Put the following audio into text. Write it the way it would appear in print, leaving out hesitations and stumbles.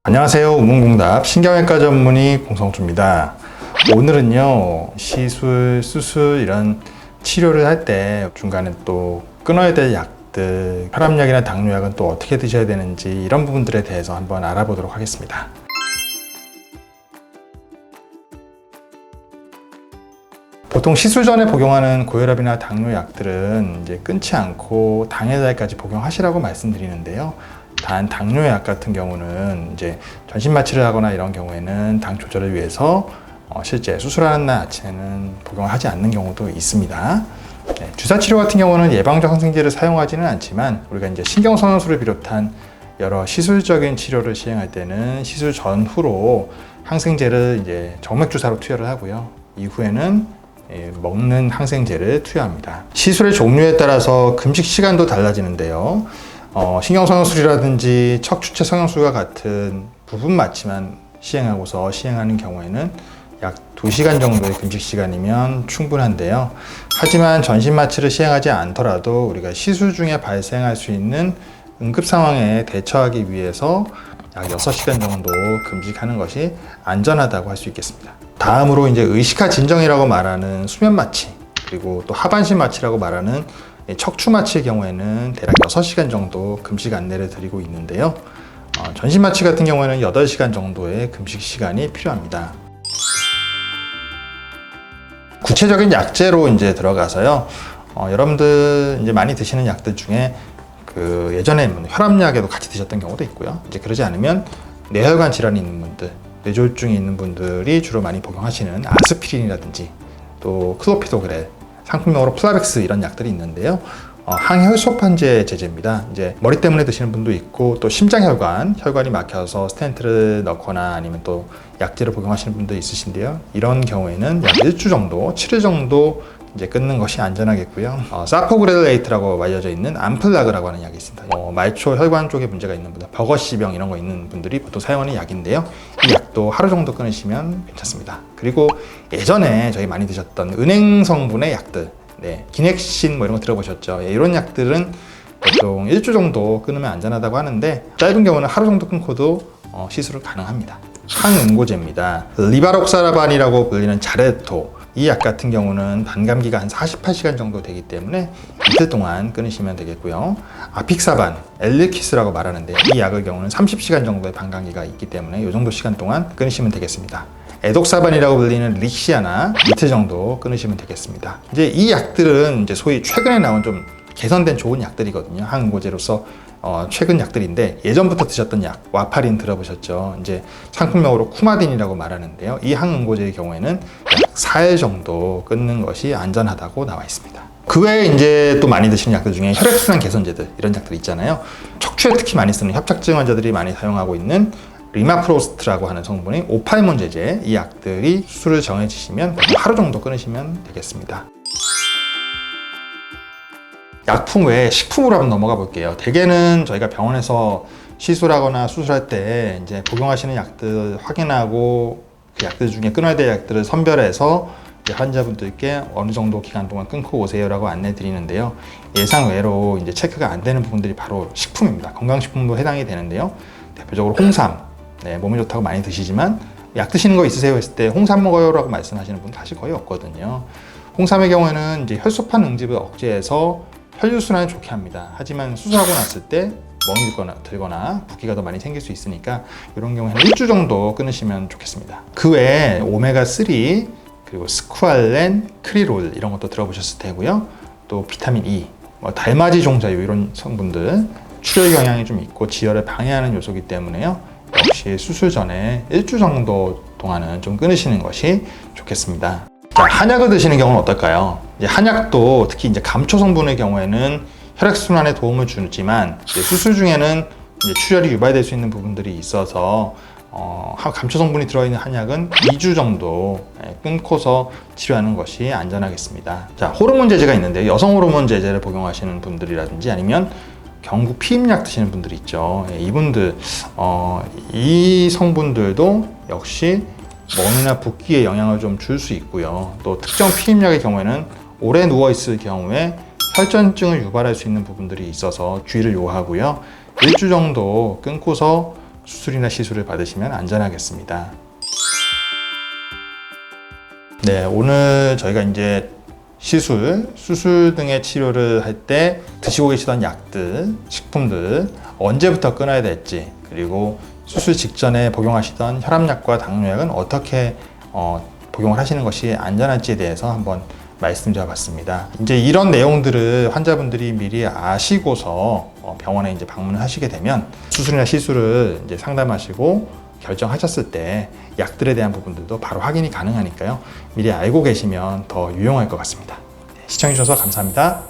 안녕하세요. 우문공답 신경외과 전문의 공성주입니다. 오늘은요, 시술, 수술 이런 치료를 할 때 중간에 또 끊어야 될 약들, 혈압약이나 당뇨약은 또 어떻게 드셔야 되는지 이런 부분들에 대해서 한번 알아보도록 하겠습니다. 보통 시술 전에 복용하는 고혈압이나 당뇨약들은 이제 끊지 않고 당일날까지 복용하시라고 말씀드리는데요. 단 당뇨약 같은 경우는 이제 전신 마취를 하거나 이런 경우에는 당 조절을 위해서 실제 수술하는 날 아침에는 복용을 하지 않는 경우도 있습니다. 주사 치료 같은 경우는 예방적 항생제를 사용하지는 않지만 우리가 이제 신경성형술을 비롯한 여러 시술적인 치료를 시행할 때는 시술 전후로 항생제를 이제 정맥 주사로 투여를 하고요. 이후에는 먹는 항생제를 투여합니다. 시술의 종류에 따라서 금식 시간도 달라지는데요. 신경성형술이라든지 척추체 성형술과 같은 부분 마취만 시행하고서 시행하는 경우에는 약 2시간 정도의 금식 시간이면 충분한데요. 하지만 전신 마취를 시행하지 않더라도 우리가 시술 중에 발생할 수 있는 응급 상황에 대처하기 위해서 약 6시간 정도 금식하는 것이 안전하다고 할 수 있겠습니다. 다음으로 이제 의식화 진정이라고 말하는 수면 마취, 그리고 또 하반신 마취라고 말하는 척추 마취의 경우에는 대략 6시간 정도 금식 안내를 드리고 있는데요. 전신 마취 같은 경우에는 8시간 정도의 금식 시간이 필요합니다. 구체적인 약제로 이제 들어가서요. 여러분들 이제 많이 드시는 약들 중에 예전에 혈압약에도 같이 드셨던 경우도 있고요. 이제 그러지 않으면 뇌혈관 질환이 있는 분들, 뇌졸중이 있는 분들이 주로 많이 복용하시는 아스피린이라든지 또 클로피도그렐, 상품명으로 플라벡스 이런 약들이 있는데요. 항혈소판제 제제입니다. 이제 머리 때문에 드시는 분도 있고 또 혈관이 막혀서 스텐트를 넣거나 아니면 또 약제를 복용하시는 분도 있으신데요. 이런 경우에는 약 1주 정도, 7일 정도 이제 끊는 것이 안전하겠고요. 사포그렐레이트라고 알려져 있는 암플라그라고 하는 약이 있습니다. 말초 혈관 쪽에 문제가 있는 분들, 버거시병 이런 거 있는 분들이 보통 사용하는 약인데요. 이 약도 하루 정도 끊으시면 괜찮습니다. 그리고 예전에 저희 많이 드셨던 은행 성분의 약들, 기넥신 이런 거 들어보셨죠? 이런 약들은 보통 1주 정도 끊으면 안전하다고 하는데 짧은 경우는 하루 정도 끊고도 시술은 가능합니다. 항응고제입니다. 리바록사라반이라고 불리는 자레토, 이 약 같은 경우는 반감기가 한 48시간 정도 되기 때문에 이틀 동안 끊으시면 되겠고요. 아픽사반, 엘리키스라고 말하는데 이 약의 경우는 30시간 정도의 반감기가 있기 때문에 이 정도 시간 동안 끊으시면 되겠습니다. 에독사반이라고 불리는 릭시아나 이틀 정도 끊으시면 되겠습니다. 이제 이 약들은 이제 소위 최근에 나온 좀 개선된 좋은 약들이거든요. 항응고제로서 최근 약들인데 예전부터 드셨던 약 와파린 들어보셨죠? 이제 상품명으로 쿠마딘이라고 말하는데요. 이 항응고제의 경우에는 약 4일 정도 끊는 것이 안전하다고 나와 있습니다. 그 외에 이제 또 많이 드시는 약들 중에 혈액순환 개선제들 이런 약들 있잖아요. 척추에 특히 많이 쓰는 협착증 환자들이 많이 사용하고 있는 리마프로스트라고 하는 성분의 오팔몬 제제, 이 약들이 수술을 정해지시면 하루 정도 끊으시면 되겠습니다. 약품 외에 식품으로 한번 넘어가 볼게요. 대개는 저희가 병원에서 시술하거나 수술할 때 이제 복용하시는 약들 확인하고 그 약들 중에 끊어야 될 약들을 선별해서 환자분들께 어느 정도 기간 동안 끊고 오세요라고 안내 드리는데요. 예상 외로 이제 체크가 안 되는 부분들이 바로 식품입니다. 건강식품도 해당이 되는데요. 대표적으로 홍삼, 몸에 좋다고 많이 드시지만 약 드시는 거 있으세요 했을 때 홍삼 먹어요라고 말씀하시는 분 사실 거의 없거든요. 홍삼의 경우에는 이제 혈소판 응집을 억제해서 혈류순환을 좋게 합니다. 하지만 수술하고 났을 때 멍이 들거나 붓기가 더 많이 생길 수 있으니까 이런 경우에는 1주 정도 끊으시면 좋겠습니다. 그 외에 오메가3, 그리고 스쿠알렌, 크리롤 이런 것도 들어보셨을 테고요. 또 비타민 E, 달맞이 종자유 이런 성분들 출혈 경향이 좀 있고 지혈을 방해하는 요소이기 때문에요. 역시 수술 전에 1주 정도 동안은 좀 끊으시는 것이 좋겠습니다. 자, 한약을 드시는 경우는 어떨까요? 이제 한약도 특히 이제 감초 성분의 경우에는 혈액순환에 도움을 주지만 수술 중에는 이제 출혈이 유발될 수 있는 부분들이 있어서 감초 성분이 들어있는 한약은 2주 정도 끊고서 치료하는 것이 안전하겠습니다. 자, 호르몬 제제가 있는데 여성 호르몬 제제를 복용하시는 분들이라든지 아니면 경구 피임약 드시는 분들이 있죠. 이분들 이 성분들도 역시 멍이나 붓기에 영향을 좀 줄 수 있고요. 또 특정 피임약의 경우에는 오래 누워있을 경우에 혈전증을 유발할 수 있는 부분들이 있어서 주의를 요하고요. 1주 정도 끊고서 수술이나 시술을 받으시면 안전하겠습니다. 네, 오늘 저희가 이제 시술, 수술 등의 치료를 할 때 드시고 계시던 약들, 식품들 언제부터 끊어야 될지, 그리고 수술 직전에 복용하시던 혈압약과 당뇨약은 어떻게 복용을 하시는 것이 안전할지에 대해서 한번 말씀드려봤습니다. 이제 이런 내용들을 환자분들이 미리 아시고서 병원에 이제 방문을 하시게 되면 수술이나 시술을 이제 상담하시고 결정하셨을 때 약들에 대한 부분들도 바로 확인이 가능하니까요. 미리 알고 계시면 더 유용할 것 같습니다. 시청해주셔서 감사합니다.